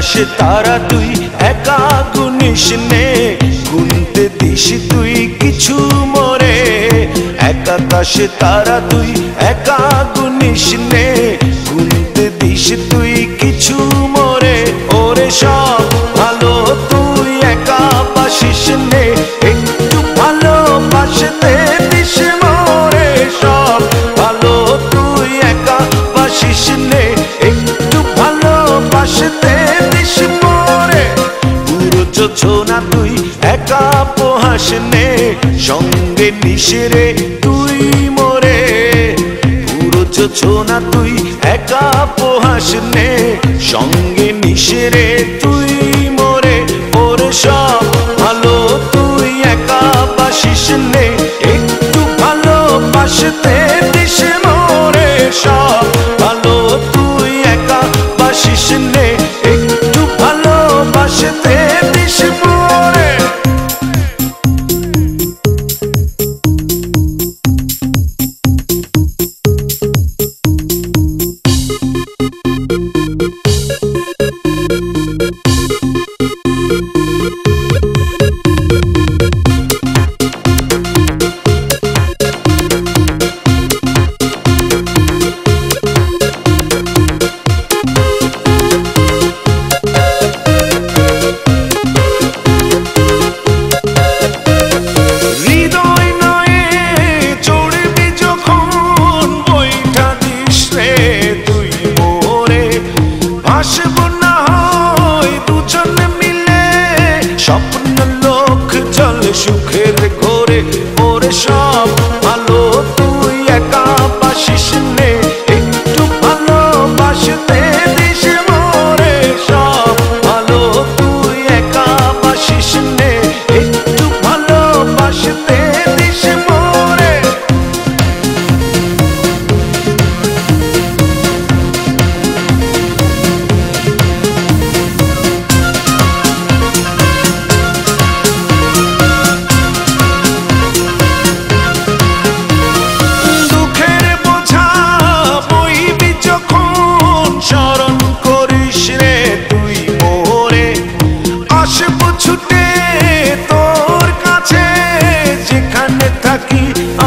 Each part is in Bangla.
আকাশে তারা তুই একা গুনিস নে, গুনতে দিস তুই কিছু মোরে। এক আকাশে তারা তুই একা গুনিস নে, গুনতে দিস তুই কিছু মোরে। ওরে সব ভালো তুই একা বাসিস নে, একটু ভালোবাসতে দিস মোরে। সব ভালো তুই একা বাসিস নে, একটু ভালোবাসতে দিস মোরে। পুরো যোছনা তুই একা পোহাস নে, সঙ্গে নিশরে তুই মোরে। পুরো যোছনা তুই একা পোহাস নে, সঙ্গে নিশরে তুই মোরে। ওরে সব ভালো তুই একা বাসিস নে, একটু ভালোবাসতে দিস মোরে। সব ভালো তুই একা বাসিস নে, একটু ভালোবাসতে দিস মোরে। সুখের ঘরে ওরে সব ভালো তুই একা বাসিস নে, একটু ভালোবাসতে দিস মোরে। সব ভালো তুই একা বাসিস নে, একটু ভালোবাসতে দিস মোরে।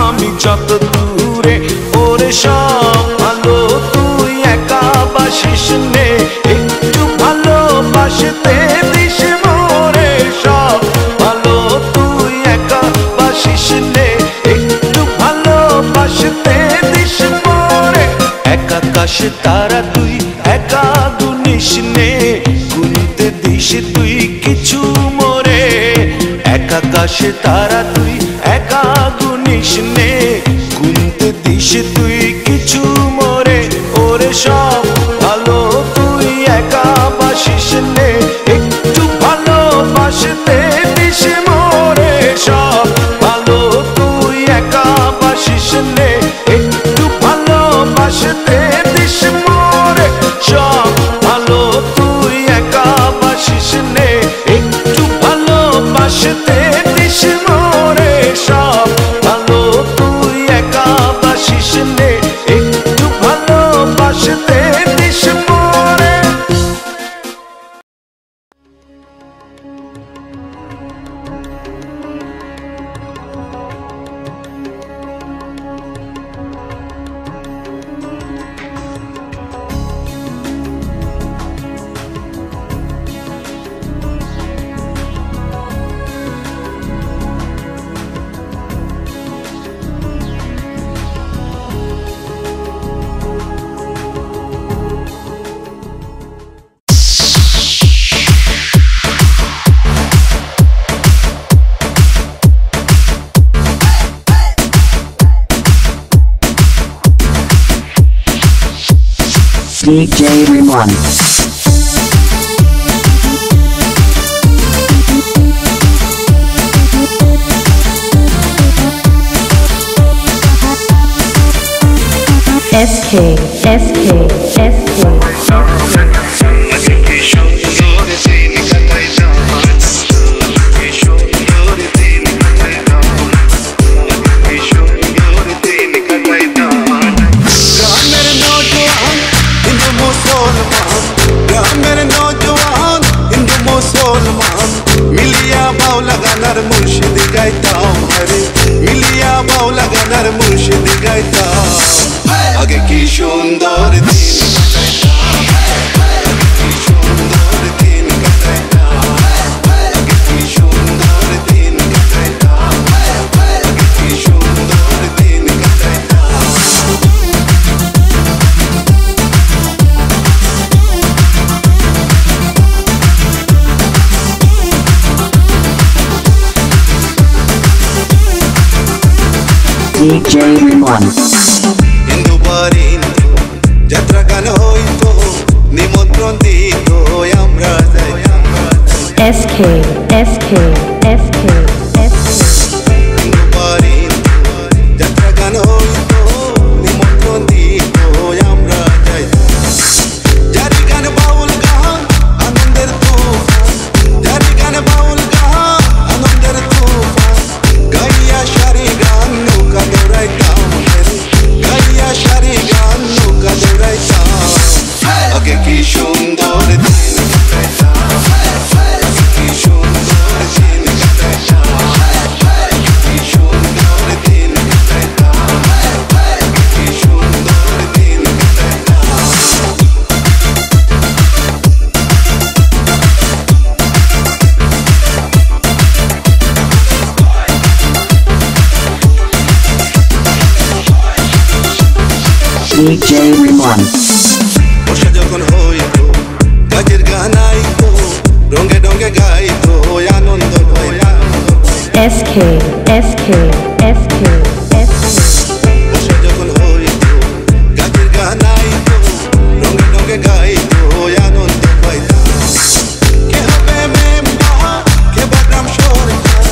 আমি যত দূরে ওরে সব ভালো তুই একা বাসিস নে, একটু ভালোবাসতে দিস মোরে। সব ভালো তুই একা বাসিস নে, একটু ভালোবাসতে দিস মোরে। এক আকাশে তারা তুই একা গুনিস নে, গুনতে দিস তুই কিছু মোরে। এক আকাশে তারা তুই একা গুনিস নে, গুনতে দিস তুই কিছু মোরে। ওরে সব ভালো তুই একা বাসিস নে, একটু ভালোবাসতে দিস মোরে। সব ভালো তুই একা বাসিস নে, একটু ভালোবাসতে দিস মোরে। সব ভালো তুই একা বাসিস নে, একটু ভালোবাসতে দিস মোরে। সব ভালো তুই একা বাসিস নে, একটু ভালোবাসতে দিস মোরে। DJ Rimon. SK. मेरे नौजवान বাউলা গানার মুর্শিদি গাইতাম আরে মিলিয়া বাউলা গানার মুর্শিদি গাইতাম আগে কি সুন্দর দিন DJ Rimon Hindu Barindu Jatra Gan hoito Nimotron dito Amra jaitam SK Hindu Barindu Jatra Gan hoito Nimotron dito Amra jaitam Jari gan baul gahan Anonder tufan Jari gan baul gahan Anonder tufan Gaiya shari gan Nuka doraitam Gaiya shari gan Nuka doraitam Age ki shundor din kataitam Ki shundor din kataitam Ki shundor din kataitam Ki shundor din DJ Rimon বর্ষা যখন হইতো গাছের গান আইতো রঙে রঙে গাইতো আনন্দ পাইতাম SK বর্ষা যখন হইতো গাছের গান আইতো রঙে রঙে গাইতো আনন্দ পাইতাম কে হবে মেম্বার কে বদনাম সরকার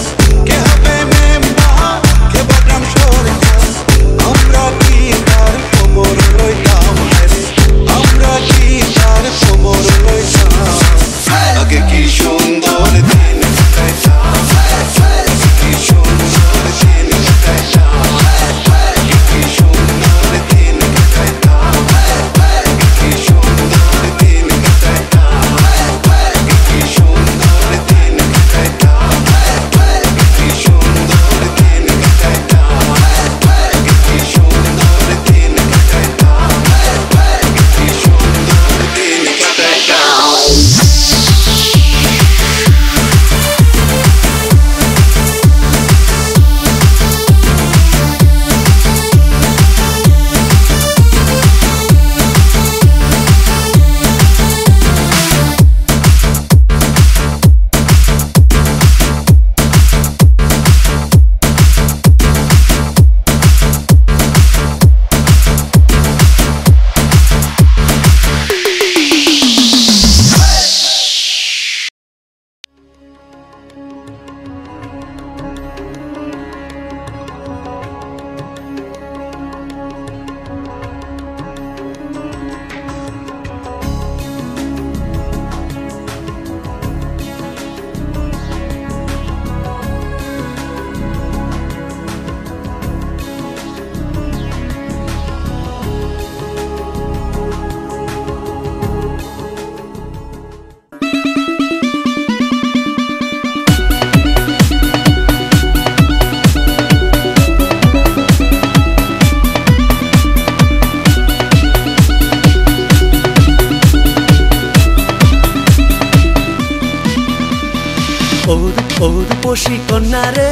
কে হবে মেম্বার কে বদনাম সরকার আমরা কি তার খবর লইতাম আমরা কি তার খবর লইতাম আগে কি সুন্দর দিন কাটাইতাম কি সুন্দর দিন কাটাইতাম কি সুন্দর দিন কাটাইতাম কি সুন্দর দিন কাটাইতাম কি সুন্দর দিন কাটাইতাম কি সুন্দর দিন কাটাইতাম কি সুন্দর দিন কাটাইতাম কি সুন্দর দিন কাটাইতাম রূপসী কন্যা রে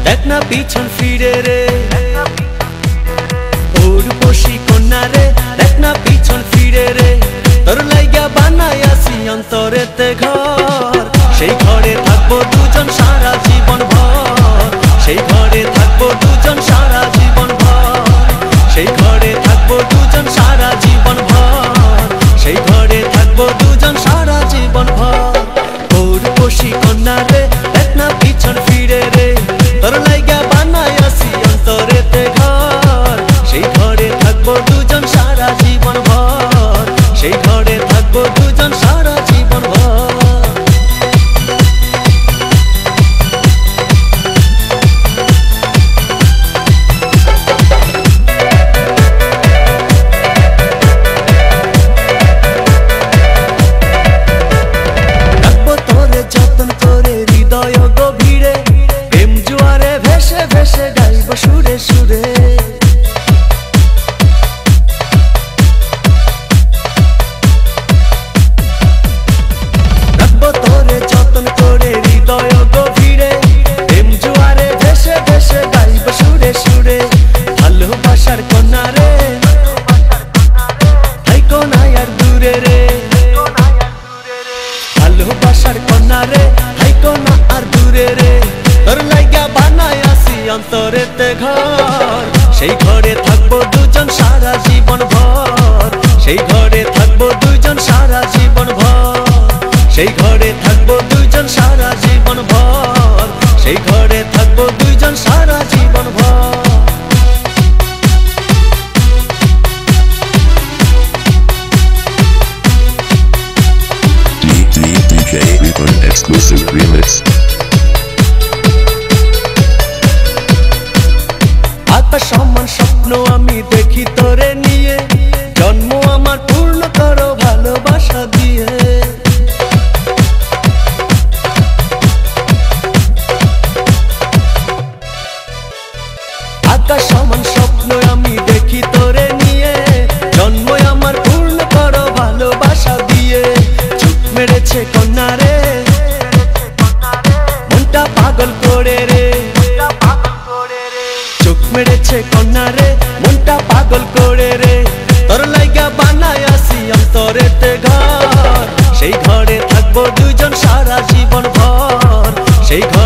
দেখ না পিছন ফিরে রে ও রূপসী কন্যা রে দেখ না পিছন ফিরে রে তোর লাইগা বানাই আসি অন্তরেতে ঘর সেই ঘরে থাকবো দুজন সারা জীবন ভর সেই ঘরে থাকবো দুজন সারা জীবন ভর সেই ঘরে থাকবো দুজন সারা জীবন ভর সেই ঘরে থাকবো দুজন সারা জীবন ভর রূপসী কন্যা রে দেখ না পিছন ফিরে রে তোর লাইগা বানাই আসি অন্তরেতে ঘর সেই ঘরে থাকবো দুজন সারা জীবন ভর সেই ঘরে থাকবো দুজন সারা জীবন ভর ডাকবো তোরে যত ভালোবাসার কন্যা রে হাইকো না আর দূরে রে তোর লাইগা বানাই আসি অন্তরেতে ঘর সেই ঘরে থাকবো দুজন সারা জীবন ভর সেই ঘরে থাকবো দুজন সারা জীবন ভর সেই ঘরে থাকবো দুজন সারা জীবন ভর সেই ঘরে থাকবো দুজন সারা জীবন ভর DJ Reborn exclusive remix. আকাশ সমান স্বপ্ন আমি দেখি তোরে নিয়ে জন্ম আমার পূর্ণ করো ভালোবাসা দিয়ে আকাশ সমান স্বপ্ন আমি দেখি তোরে নিয়ে জন্ম আমার পূর্ণ করো ভালোবাসা দিয়ে চুপ মেরেছে কন্যা রে মনটা পাগল করে রে চোখ মেরেছে কন্যা রে মনটা পাগল করে রে তোর লাইগা বানাই আসি অন্তরেতে ঘর সেই ঘরে থাকবো দুজন সারা জীবন ভর সেই ঘর